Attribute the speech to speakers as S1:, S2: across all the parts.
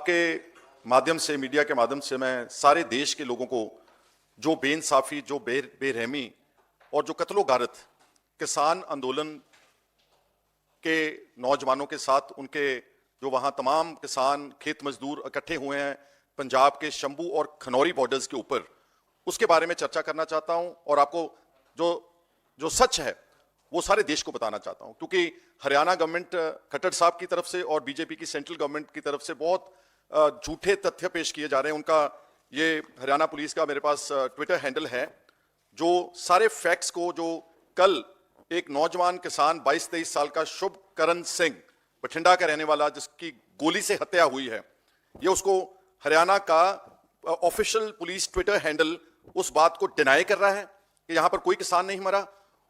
S1: आपके माध्यम से, मीडिया के माध्यम से मैं सारे देश के लोगों को जो बेइंसाफी, जो बेरहमी और जो कत्लो गारत किसान आंदोलन के नौजवानों के साथ, उनके जो वहां तमाम किसान खेत मजदूर इकट्ठे हुए हैं पंजाब के शंभू और खनौरी बॉर्डर्स के ऊपर, उसके बारे में चर्चा करना चाहता हूं और आपको जो सच है वो सारे देश को बताना चाहता हूं। क्योंकि हरियाणा गवर्नमेंट खट्टर साहब की तरफ से और बीजेपी की सेंट्रल गवर्नमेंट की तरफ से बहुत झूठे तथ्य पेश किए जा रहे हैं। उनका ये हरियाणा पुलिस का मेरे पास ट्विटर हैंडल है, जो सारे फैक्ट्स को, जो कल एक नौजवान किसान 22-23 साल का शुभकरण सिंह बठिंडा का रहने वाला, जिसकी गोली से हत्या हुई है, ये उसको हरियाणा का ऑफिशियल पुलिस ट्विटर हैंडल उस बात को डिनाई कर रहा है कि यहां पर कोई किसान नहीं मरा,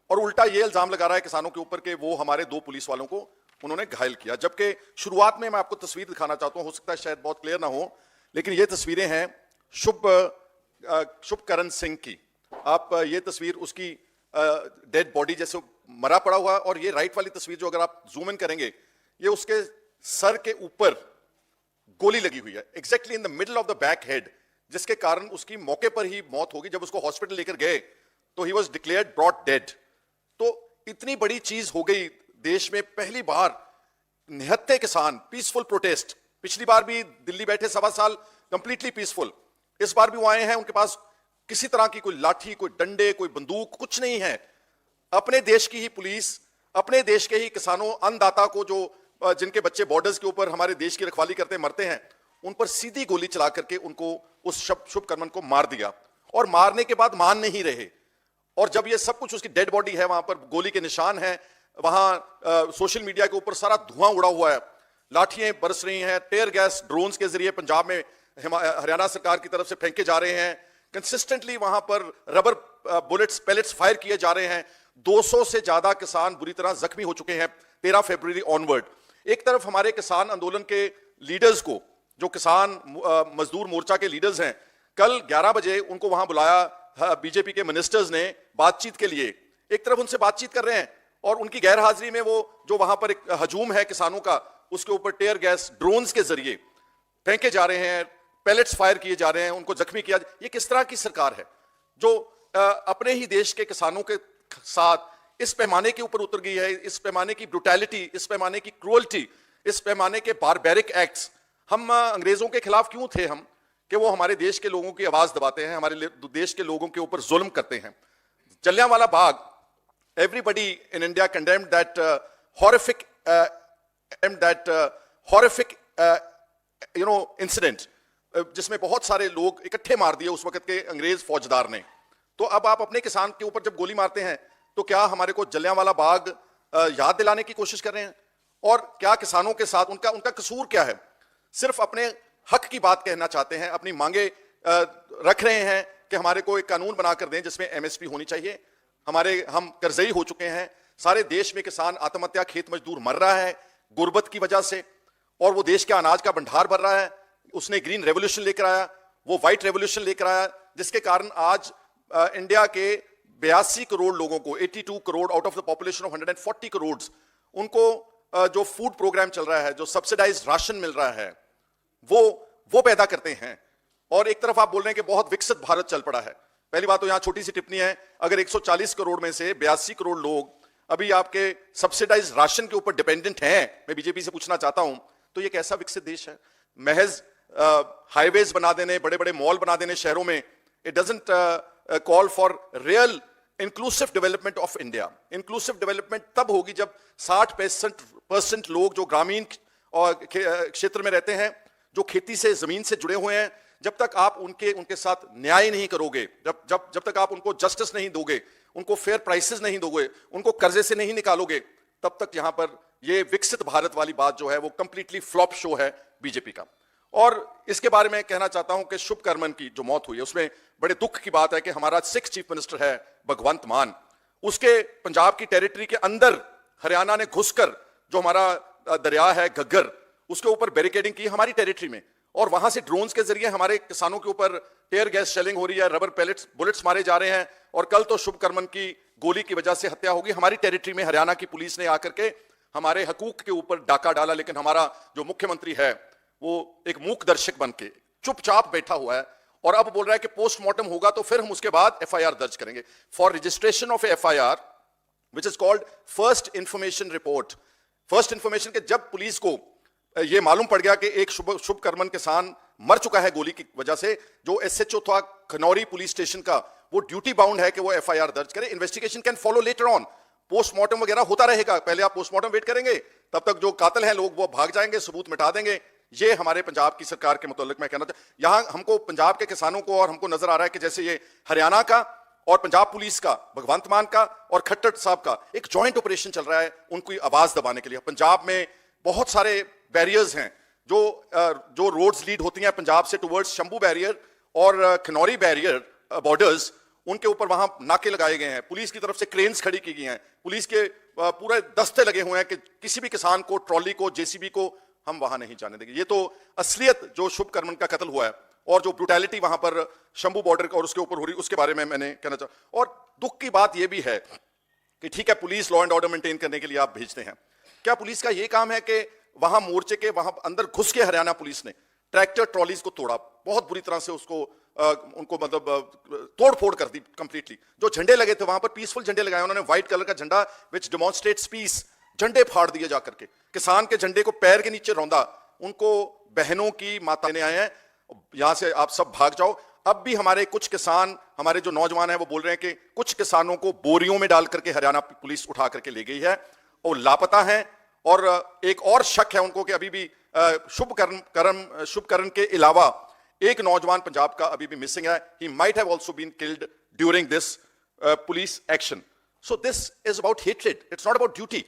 S1: और उल्टा ये इल्जाम लगा रहा है किसानों के ऊपर कि वो हमारे 2 पुलिस वालों को उन्होंने घायल किया। जबकि शुरुआत में मैं आपको तस्वीर दिखाना चाहता हूं, हो सकता है शायद बहुत क्लियर ना हो, लेकिन ये तस्वीरें हैं शुभकरण सिंह की। आप ये तस्वीर उसकी डेड बॉडी जैसे मरा पड़ा हुआ, और ये राइट वाली तस्वीर जो अगर आप जूम इन करेंगे, ये उसके सर के ऊपर गोली लगी हुई है, exactly in the middle of the back head, जिसके कारण उसकी मौके पर ही मौत होगी। जब उसको हॉस्पिटल लेकर गए तो he was declared brought dead. तो इतनी बड़ी चीज हो गई देश में, पहली बार निहत्थे किसान, पीसफुल प्रोटेस्ट। पिछली बार भी दिल्ली बैठे 1.25 साल कंप्लीटली पीसफुल, इस बार भी वो आए हैं, उनके पास किसी तरह की कोई लाठी, कोई डंडे, कोई बंदूक, कुछ नहीं है। अपने देश की ही पुलिस, अपने देश के ही किसानों, अन्नदाता को, जो जिनके बच्चे बॉर्डर्स के ऊपर हमारे देश की रखवाली करते मरते हैं, उन पर सीधी गोली चला करके उनको, उस शुभकर्मन को मार दिया। और मारने के बाद मान नहीं रहे, और जब ये सब कुछ, उसकी डेड बॉडी है, वहां पर गोली के निशान हैं, वहां सोशल मीडिया के ऊपर सारा धुआं उड़ा हुआ है, लाठियां बरस रही हैं, टेयर गैस ड्रोन्स के जरिए पंजाब में हरियाणा सरकार की तरफ से फेंके जा रहे हैं, कंसिस्टेंटली वहां पर रबर बुलेट्स, पैलेट्स फायर किए जा रहे हैं। 200 से ज्यादा किसान बुरी तरह जख्मी हो चुके हैं 13 फरवरी ऑनवर्ड। एक तरफ हमारे किसान आंदोलन के लीडर्स को, जो किसान मजदूर मोर्चा के लीडर्स हैं, कल 11 बजे उनको वहां बुलाया बीजेपी के मिनिस्टर्स ने बातचीत के लिए। एक तरफ उनसे बातचीत कर रहे हैं और उनकी गैर हाजिरी में वो जो वहां पर एक हजूम है किसानों का, उसके ऊपर टेयर गैस ड्रोन्स के जरिए फेंके जा रहे हैं, पैलेट्स फायर किए जा रहे हैं, उनको जख्मी किया। ये किस तरह की सरकार है जो अपने ही देश के किसानों के साथ इस पैमाने के ऊपर उतर गई है, इस पैमाने की ब्रुटैलिटी, इस पैमाने की क्रूअल्टी, इस पैमाने के बारबैरिक एक्ट्स। हम अंग्रेजों के खिलाफ क्यों थे हम कि वो हमारे देश के लोगों की आवाज दबाते हैं, हमारे देश के लोगों के ऊपर जुल्म करते हैं। Jallianwala Bagh, everybody in India condemned that horrific incident, जिसमें बहुत सारे लोग इकट्ठे मार दिए उस वक्त के अंग्रेज फौजदार ने। तो अब आप अपने किसान के ऊपर जब गोली मारते हैं, तो क्या हमारे को जलियांवाला बाग याद दिलाने की कोशिश कर रहे हैं? और क्या किसानों के साथ उनका कसूर क्या है? सिर्फ अपने हक की बात कहना चाहते हैं, अपनी मांगे रख रहे हैं कि हमारे को एक कानून बनाकर दें जिसमें एमएसपी होनी चाहिए। हम कर्जई हो चुके हैं, सारे देश में किसान आत्महत्या, खेत मजदूर मर रहा है गुर्बत की वजह से, और वो देश के अनाज का भंडार भर रहा है। उसने ग्रीन रेवोल्यूशन लेकर आया, वो व्हाइट रेवोल्यूशन लेकर आया, जिसके कारण आज इंडिया के 82 करोड़ लोगों को, 82 crore out of the population of 140 crore, उनको जो फूड प्रोग्राम चल रहा है, जो सब्सिडाइज्ड राशन मिल रहा है, वो पैदा करते हैं। और एक तरफ आप बोल रहे हैं कि बहुत विकसित भारत चल पड़ा है। पहली बात तो यहां छोटी सी टिप्पणी है, अगर 140 करोड़ में से 82 करोड़ लोग अभी आपके सब्सिडाइज्ड राशन के ऊपर डिपेंडेंट हैं, मैं बीजेपी से पूछना चाहता हूं, तो ये कैसा विकसित देश है? महज हाईवेज बना देने, बड़े बड़े मॉल बना देने शहरों में, it doesn't call for real inclusive development of India. Inclusive development तब होगी जब 60% लोग जो ग्रामीण और क्षेत्र में रहते हैं, जो खेती से, जमीन से जुड़े हुए हैं, जब तक आप उनके साथ न्याय नहीं करोगे, जब तक आप उनको जस्टिस नहीं दोगे, उनको फेयर प्राइसेस नहीं दोगे, उनको कर्जे से नहीं निकालोगे, तब तक यहां पर ये विकसित भारत वाली बात जो है वो कंप्लीटली फ्लॉप शो है बीजेपी का। और इसके बारे में कहना चाहता हूं कि शुभकर्मन की जो मौत हुई है, उसमें बड़े दुख की बात है कि हमारा सिख चीफ मिनिस्टर है भगवंत मान, उसके पंजाब की टेरिटरी के अंदर हरियाणा ने घुसकर जो हमारा दरिया है घग्गर, उसके ऊपर बैरिकेडिंग की हमारी टेरिटरी में, और वहां से ड्रोन्स के जरिए हमारे किसानों के ऊपर टेयर गैस शेलिंग हो रही है, रबर पैलेट्स, बुलेट्स मारे जा रहे हैं। और कल तो शुभकर्मन की गोली की वजह से हत्या होगी हमारी टेरिटरी में। हरियाणा की पुलिस ने आकर के हमारे हकूक के ऊपर डाका डाला, लेकिन हमारा जो मुख्यमंत्री है वो एक मूक दर्शक बन के चुपचाप बैठा हुआ है और अब बोल रहा है कि पोस्टमार्टम होगा तो फिर हम उसके बाद एफआईआर दर्ज करेंगे for registration of FIR which is called first information report. First information के जब पुलिस को यह मालूम पड़ गया कि एक शुभकर्मन किसान मर चुका है गोली की वजह से, जो एसएचओ था खनौरी पुलिस स्टेशन का, वो ड्यूटी बाउंड है कि वो एफआईआर दर्ज करे। Investigation can follow later on, postmortem वगैरह होता रहेगा, पहले आप पोस्टमार्टम वेट करेंगे, तब तक जो कातिल हैं लोग वो भाग जाएंगे, सबूत मिटा देंगे। ये हमारे पंजाब की सरकार के मुतालिक मैं कहना चाहता, यहां हमको पंजाब के किसानों को और हमको नजर आ रहा है कि जैसे ये हरियाणा का और पंजाब पुलिस का, भगवंत मान का और खट्टर साहब का एक जॉइंट ऑपरेशन चल रहा है उनकी आवाज दबाने के लिए। पंजाब में बहुत सारे बैरियर्स हैं जो रोड्स लीड होती हैं पंजाब से टुवर्ड्स शंभू बैरियर और खनौरी बैरियर बॉर्डर्स, उनके ऊपर वहां नाके लगाए गए हैं, पुलिस की तरफ से क्रेन्स खड़ी की गई हैं, पुलिस के पूरे दस्ते लगे हुए हैं कि किसी भी किसान को, ट्रॉली को, जेसीबी को हम वहां नहीं जाने देंगे। ये तो असलियत जो शुभकर्मन का कत्ल हुआ है और जो ब्रूटैलिटी वहां पर शंभू बॉर्डर और उसके ऊपर हो रही, उसके बारे में मैंने कहना चाहता। और दुख की बात यह भी है कि ठीक है police law and order maintain करने के लिए आप भेजते हैं, क्या पुलिस का यह काम है कि वहां मोर्चे के वहां अंदर घुस के हरियाणा पुलिस ने ट्रैक्टर ट्रॉलीज को तोड़ा, बहुत बुरी तरह से उसको उनको मतलब तोड़ फोड़ कर दी कंप्लीटली। जो झंडे लगे थे वहां पर पीसफुल झंडे लगाए उन्होंने, व्हाइट कलर का झंडा विच डेमोन्स्ट्रेट्स पीस, झंडे फाड़ दिए जाकर के, किसान के झंडे को पैर के नीचे रौंदा, उनको बहनों की माता ने आए हैं यहां से आप सब भाग जाओ। अब भी हमारे कुछ किसान, हमारे जो नौजवान हैं वो बोल रहे हैं कि कुछ किसानों को बोरियों में डाल करके हरियाणा पुलिस उठा करके ले गई है और लापता हैं। और एक और शक है उनको कि अभी भी शुभकरण के अलावा एक नौजवान पंजाब का अभी भी मिसिंग है, he might have also been killed during this police action. So this is about hatred, it's not about duty.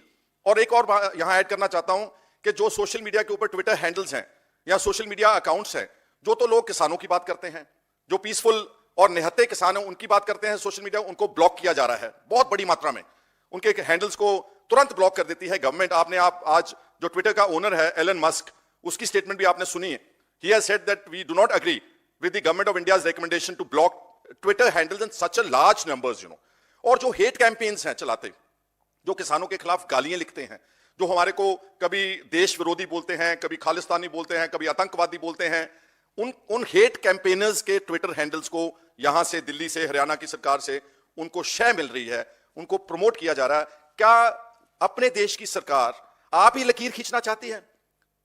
S1: और एक और यहां ऐड करना चाहता हूं कि जो सोशल मीडिया के ऊपर ट्विटर हैंडल्स हैं या सोशल मीडिया अकाउंट्स हैं, जो तो लोग किसानों की बात करते हैं, जो पीसफुल और निहत्थे किसान हैं उनकी बात करते हैं, सोशल मीडिया उनको ब्लॉक किया जा रहा है बहुत बड़ी मात्रा में, उनके हैंडल्स को तुरंत ब्लॉक कर देती है गवर्नमेंट। आपने आप आज जो ट्विटर का ओनर है एलन मस्क, उसकी स्टेटमेंट भी आपने सुनी है। He has said that we do not agree with the government of India's recommendation to block Twitter handles in such a large numbers, you know। और जो हेट कैंपेन्स हैं चलाते, जो किसानों के खिलाफ गालियां लिखते हैं, जो हमारे को कभी देश विरोधी बोलते हैं, कभी खालिस्तानी बोलते हैं, कभी आतंकवादी बोलते हैं, उन हेट कैंपेनर्स के ट्विटर हैंडल्स को यहां से, दिल्ली से, हरियाणा की सरकार से उनको शय मिल रही है, उनको प्रमोट किया जा रहा है। क्या अपने देश की सरकार आप ही लकीर खींचना चाहती है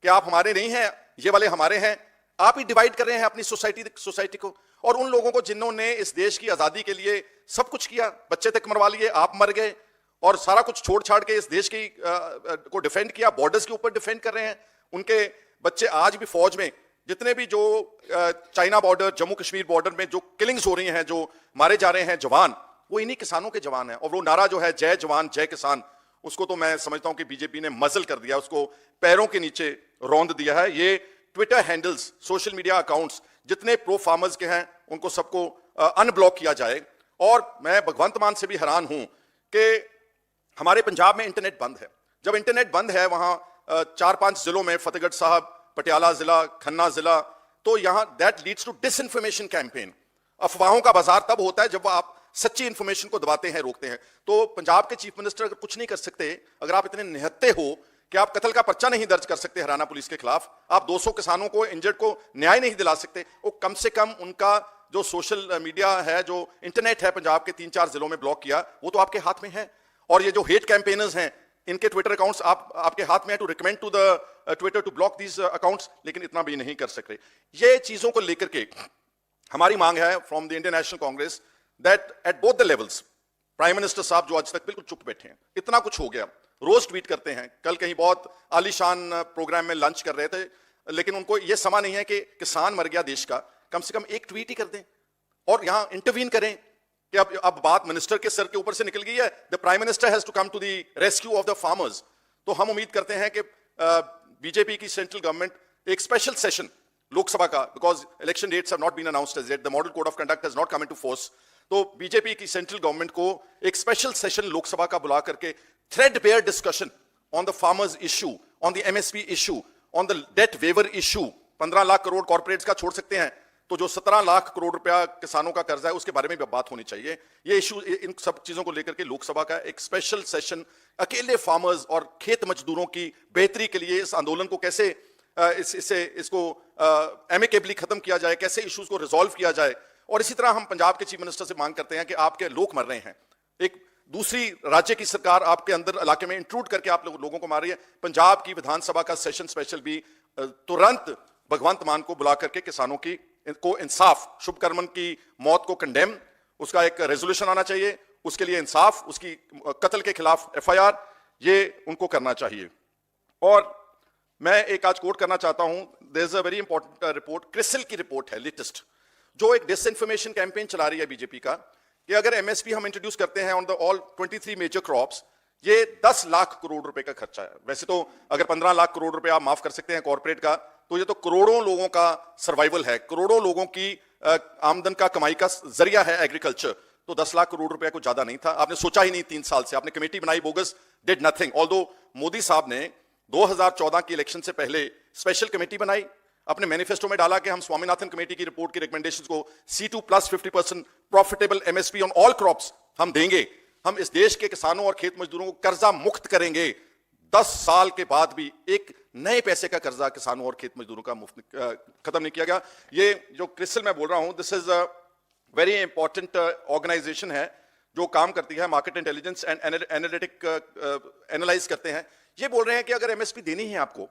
S1: कि आप हमारे नहीं हैं, ये वाले हमारे हैं? आप ही डिवाइड कर रहे हैं अपनी सोसाइटी को। और उन लोगों को जिन्होंने इस देश की आजादी के लिए सब कुछ किया, बच्चे तक मरवा लिए, आप मर गए और सारा कुछ छोड़ छाड़ के इस देश की को डिफेंड किया, बॉर्डर्स के ऊपर डिफेंड कर रहे हैं। उनके बच्चे आज भी फौज में, जितने भी जो China border, Jammu Kashmir border में जो किलिंग्स हो रही हैं, जो मारे जा रहे हैं जवान, वो इन्हीं किसानों के जवान हैं। और वो नारा जो है जय जवान जय किसान, उसको तो मैं समझता हूं कि बीजेपी ने मजल कर दिया, उसको पैरों के नीचे रौंद दिया है। ये Twitter handles, social media accounts जितने प्रो फार्मर्स के हैं, उनको सबको अनब्लॉक किया जाए। और मैं भगवंत मान से भी हैरान हूं कि हमारे पंजाब में इंटरनेट बंद है। जब इंटरनेट बंद है वहां 4-5 जिलों में, फतेहगढ़ साहब, पटियाला जिला, खन्ना जिला, तो यहां that leads to disinformation campaign. अफवाहों का बाजार तब होता है जब आप सच्ची इंफॉर्मेशन को दबाते हैं, रोकते हैं। तो पंजाब के चीफ मिनिस्टर अगर कुछ नहीं कर सकते, अगर आप इतने निहत्ते हो कि आप कत्ल का पर्चा नहीं दर्ज कर सकते हरियाणा पुलिस के खिलाफ, आप 200 किसानों को, इंजर्ड को न्याय नहीं दिला सकते, वो कम से कम उनका जो सोशल मीडिया है, जो इंटरनेट है पंजाब के 3-4 जिलों में ब्लॉक किया, वो तो आपके हाथ में है। और ये जो हेट कैंपेनर्स हैं, इनके ट्विटर अकाउंट्स आपके हाथ में है to recommend to the Twitter to block these accounts, लेकिन इतना भी नहीं कर सकते। ये चीजों को लेकर के हमारी मांग है from the Indian national Congress that at both the levels, prime minister साहब जो आज तक बिल्कुल चुप बैठे हैं, इतना कुछ हो गया, रोज ट्वीट करते हैं, कल कहीं बहुत आलीशान प्रोग्राम में लंच कर रहे थे, लेकिन उनको यह समा नहीं है कि किसान मर गया देश का, कम से कम एक ट्वीट ही कर दें और यहां इंटरवीन करें कि अब बात मिनिस्टर के सर के ऊपर से निकल गई है, the prime minister has to come to the rescue of the farmers. तो हम उम्मीद करते हैं कि बीजेपी की सेंट्रल गवर्नमेंट एक स्पेशल सेशन लोकसभा का, because election dates have not been announced as yet, the model code of conduct has not come into force, तो बीजेपी की सेंट्रल गवर्नमेंट को एक स्पेशल सेशन लोकसभा का बुला करके threadbare discussion on the farmers issue, on the MSP issue, on the debt waiver issue, 15 lakh crore corporates का छोड़ सकते हैं, तो जो 17 लाख करोड़ रुपया किसानों का कर्जा है उसके बारे में भी बात होनी चाहिए। ये इशू, इन सब चीजों को लेकर के लोकसभा का एक स्पेशल सेशन, अकेले फार्मर्स और खेत मजदूरों की बेहतरी के लिए इस आंदोलन को कैसे इसको एमिकेबली खत्म किया जाए, कैसे इश्यूज को रिजॉल्व किया जाए। और इसी तरह हम पंजाब के चीफ मिनिस्टर से मांग करते हैं कि आपके लोग मर रहे हैं, एक दूसरी राज्य की सरकार आपके अंदर इलाके में इंट्रूड करके आप लोगों को मार रही है। पंजाब की विधानसभा का सेशन स्पेशल भी तुरंत भगवंत मान को बुला करके किसानों की को इंसाफ, शुभकर्मन की मौत को कंडेम, उसका एक रेजोल्यूशन आना चाहिए, उसके लिए इंसाफ, उसकी कत्ल के खिलाफ FIR, ये उनको करना चाहिए। और मैं एक आज कोट करना चाहता हूं, there is a very important report, CRISIL की रिपोर्ट है लेटेस्ट, जो एक डिसइंफॉर्मेशन कैंपेन चला रही है बीजेपी का कि अगर MSP हम इंट्रोड्यूस करते हैं on the all 23 major crops, ये 10 लाख करोड़ रुपए का खर्चा है। वैसे तो अगर 15 लाख करोड़ रुपए आप माफ कर सकते हैं कॉर्पोरेट का, तो ये तो करोड़ों लोगों का सर्वाइवल है, करोड़ों लोगों की आमदन का, कमाई का जरिया है एग्रीकल्चर। तो 10 लाख करोड़ रुपए को ज्यादा नहीं था, आपने सोचा ही नहीं 3 साल से, आपने कमेटी बनाई bogus, did nothing. Although Modi साहब ने 2014 की इलेक्शन से पहले स्पेशल कमेटी बनाई, अपने मैनिफेस्टो में डाला कि हम स्वामीनाथन कमेटी की रिपोर्ट की रिकमेंडेशंस को C2 plus 50% profitable MSP on all crops हम देंगे, हम इस देश के किसानों और खेत मजदूरों को कर्जा मुक्त करेंगे। 10 साल के बाद भी एक नए पैसे का कर्जा किसानों और खेत मजदूरों का मुफ्त खत्म नहीं किया गया। ये जो क्रिसिल मैं बोल रहा हूं, this is a very important organisation है जो काम करती है market intelligence and analytic analyse करते हैं। ये बोल रहे हैं कि अगर MSP देनी है आपको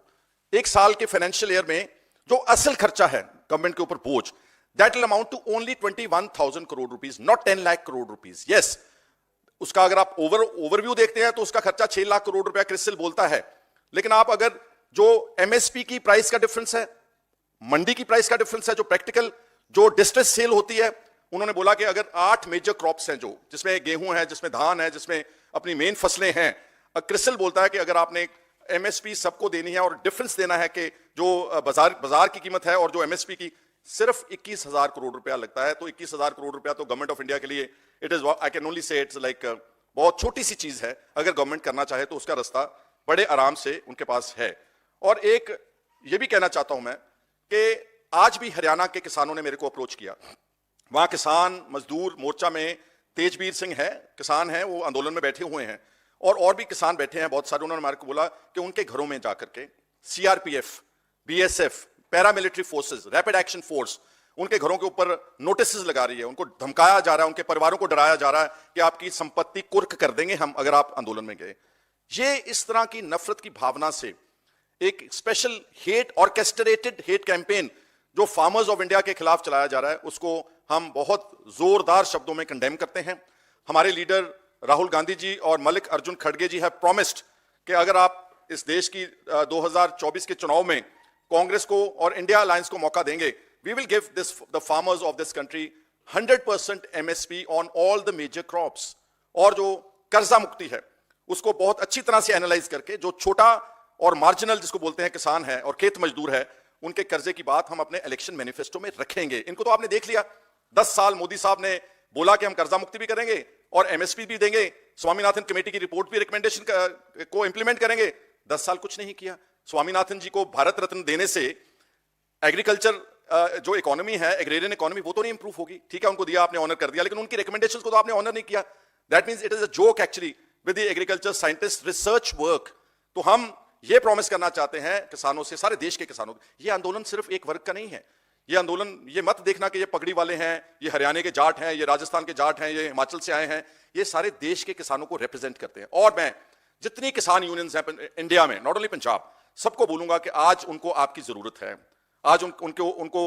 S1: एक साल के फाइनेंशियल ईयर में, जो असल खर्चा है गवर्नमेंट के ऊपर बोझ, that will amount to only 21,000 crore rupees, not 10 lakh crore rupees. Yes, उसका अगर आप ओवरव्यू देखते हैं तो उसका खर्चा 6 लाख करोड़ रुपया क्रिसिल बोलता है। लेकिन आप अगर जो MSP की प्राइस का डिफरेंस है, मंडी की प्राइस का डिफरेंस है, जो प्रैक्टिकल जो डिस्ट्रेस सेल होती है, उन्होंने बोला कि अगर 8 मेजर क्रॉप्स हैं, जो जिसमें गेहूं है, जिसमें धान है, जिसमें अपनी मेन फसलें हैं, क्रिसिल बोलता है कि अगर आपने MSP सबको देनी है और डिफरेंस देना है कि जो बाजार की कीमत है और जो MSP की, सिर्फ 21,000 करोड़ रुपया लगता है। तो 21,000 करोड़ रुपया तो गवर्नमेंट ऑफ इंडिया के लिए it is, I can only say it's like बहुत छोटी सी चीज है। अगर गवर्नमेंट करना चाहे तो उसका रास्ता बड़े आराम से उनके पास है। और एक ये भी कहना चाहता हूं मैं कि आज भी हरियाणा के किसानों ने मेरे को अप्रोच किया, वहां किसान मजदूर मोर्चा में तेजवीर सिंह है, किसान है, वो आंदोलन में बैठे हुए हैं, और भी किसान बैठे हैं बहुत सारे। उन्होंने हमारे को बोला कि उनके घरों में जाकर के CRPF, BSF, paramilitary forces, rapid action force उनके घरों के ऊपर नोटिस लगा रही है, उनको धमकाया जा रहा है, उनके परिवारों को डराया जा रहा है कि आपकी संपत्ति कुर्क कर देंगे हम अगर आप आंदोलन में गए। ये इस तरह की नफरत की भावना से एक special hate, orchestrated hate campaign जो फार्मर्स ऑफ इंडिया के खिलाफ चलाया जा रहा है, उसको हम बहुत जोरदार शब्दों में कंडेम करते हैं। हमारे लीडर राहुल गांधी जी और मल्लिक अर्जुन खड़गे जी हैव प्रॉमिस्ड कि अगर आप इस देश की 2024 के चुनाव में कांग्रेस को और इंडिया अलायंस को मौका देंगे, we will give this the farmers of this country 100% MSP on all the major crops. और जो कर्जा मुक्ति है उसको बहुत अच्छी तरह से एनालाइज करके, जो छोटा और मार्जिनल जिसको बोलते हैं किसान है और खेत मजदूर है, उनके कर्जे की बात हम अपने इलेक्शन मैनिफेस्टो में रखेंगे। इनको तो आपने देख लिया, 10 साल मोदी साहब ने बोला कि हम कर्जा मुक्ति भी करेंगे और MSP भी देंगे, स्वामीनाथन कमेटी की रिपोर्ट भी रिकमेंडेशन को इंप्लीमेंट करेंगे। 10 साल कुछ नहीं किया। स्वामीनाथन जी को भारत रत्न देने से एग्रीकल्चर जो इकोनॉमी है, एग्रेरियन इकोनॉमी, वो तो नहीं इंप्रूव होगी। ठीक है, उनको दिया आपने, ऑनर कर दिया, लेकिन उनकी रिकमेंडेशंस को तो आपने ऑनर नहीं किया। That means it is a joke actually with the agriculture scientist research work. तो हम ये प्रॉमिस करना चाहते हैं किसानों से, सारे देश के किसानों, ये आंदोलन सिर्फ एक वर्ग का नहीं है। ये आंदोलन, ये मत देखना कि ये पगड़ी वाले हैं, ये हरियाणा के जाट हैं, ये राजस्थान के जाट हैं, ये हिमाचल से आए हैं, ये सारे देश के किसानों को रिप्रेजेंट करते हैं। और मैं जितनी किसान यूनियंस हैं इंडिया में, नॉट ओनली पंजाब, सबको बोलूंगा कि आज उनको आपकी जरूरत है। आज उनको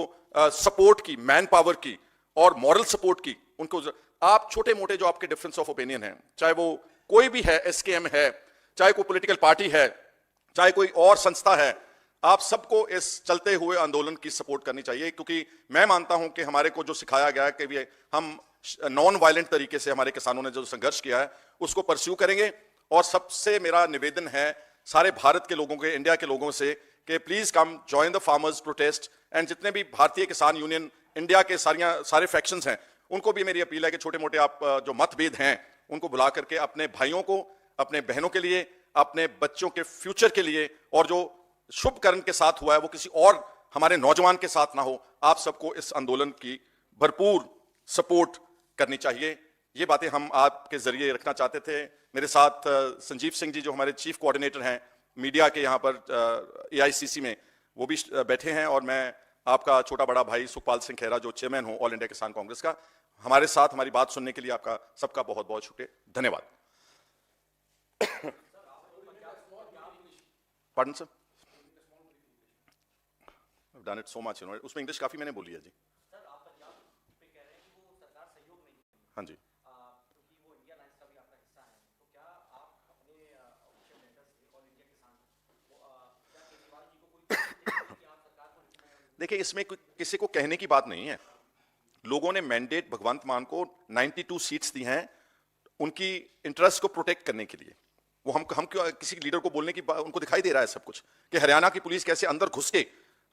S1: सपोर्ट की, मैन पावर की और मॉरल सपोर्ट की उनको। आप छोटे मोटे जो आपके डिफरेंस ऑफ ओपिनियन है, चाहे वो कोई भी है, SKM है, चाहे कोई पॉलिटिकल पार्टी है, चाहे कोई और संस्था है, आप सबको इस चलते हुए आंदोलन की सपोर्ट करनी चाहिए। क्योंकि मैं मानता हूं कि हमारे को जो सिखाया गया है कि हम नॉन वायलेंट तरीके से, हमारे किसानों ने जो संघर्ष किया है उसको परस्यू करेंगे। और सबसे मेरा निवेदन है सारे भारत के लोगों के, इंडिया के लोगों से कि please come join the farmers protest. And जितने भी भारतीय किसान यूनियन इंडिया के सारे फैक्शंस हैं, उनको भी मेरी अपील है कि छोटे मोटे आप जो मतभेद हैं उनको बुला करके अपने भाइयों को, अपने बहनों के लिए, अपने बच्चों के फ्यूचर के लिए, और जो शुभ कर्म के साथ हुआ है वो किसी और हमारे नौजवान के साथ ना हो, आप सबको इस आंदोलन की भरपूर सपोर्ट करनी चाहिए। ये बातें हम आपके जरिए रखना चाहते थे। मेरे साथ संजीव सिंह जी जो हमारे चीफ कोऑर्डिनेटर हैं मीडिया के यहाँ पर AICC में, वो भी बैठे हैं, और मैं आपका छोटा बड़ा भाई सुखपाल सिंह खेरा, जो चेयरमैन हूं ऑल इंडिया किसान कांग्रेस का, हमारे साथ हमारी बात सुनने के लिए आपका सबका बहुत बहुत शुक्रिया, धन्यवाद। Pardon, sir? I've done it so much, you know. उसमें इंग्लिश काफी मैंने बोली है जी।
S2: सर, आप पंजाब पे कह रहे हैं कि वो सरकार सहयोग नहीं करती।
S1: हाँ जी।
S2: क्योंकि वो इंडिया अलायंस का भी आपका हिस्सा है, तो क्या आप अपने ऑफिशियल लेटर से ऑल इंडिया किसान वो क्या केजरीवाल जी को कोई कि आप सरकार को
S1: देखिए, इसमें किसी को कहने की बात नहीं है। लोगों ने मैंडेट भगवंत मान को 92 सीट्स दी हैं उनकी इंटरेस्ट को प्रोटेक्ट करने के लिए। वो हम क्यों किसी लीडर को बोलने की उनको दिखाई दे रहा है सब कुछ कि हरियाणा की पुलिस कैसे अंदर घुस के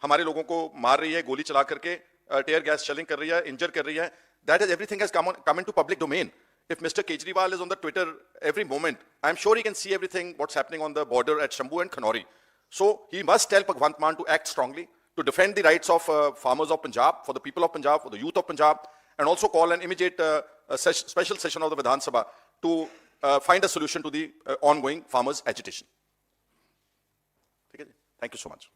S1: हमारे लोगों को मार रही है, गोली चला करके टेयर गैस शेलिंग कर रही है, इंजर कर रही है। That is everything has come into public domain. If Mr. Kejriwal is on the Twitter every moment, I'm sure he can see everything what's happening on the border at Shambu and Khanori. So he must tell Bhagwant Mann to act strongly, to defend the rights of farmers of Punjab, for the people of Punjab, for the youth of Punjab, and also call an immediate special session of the Vidhan Sabha to find a solution to the ongoing farmers' agitation. Thank you so much.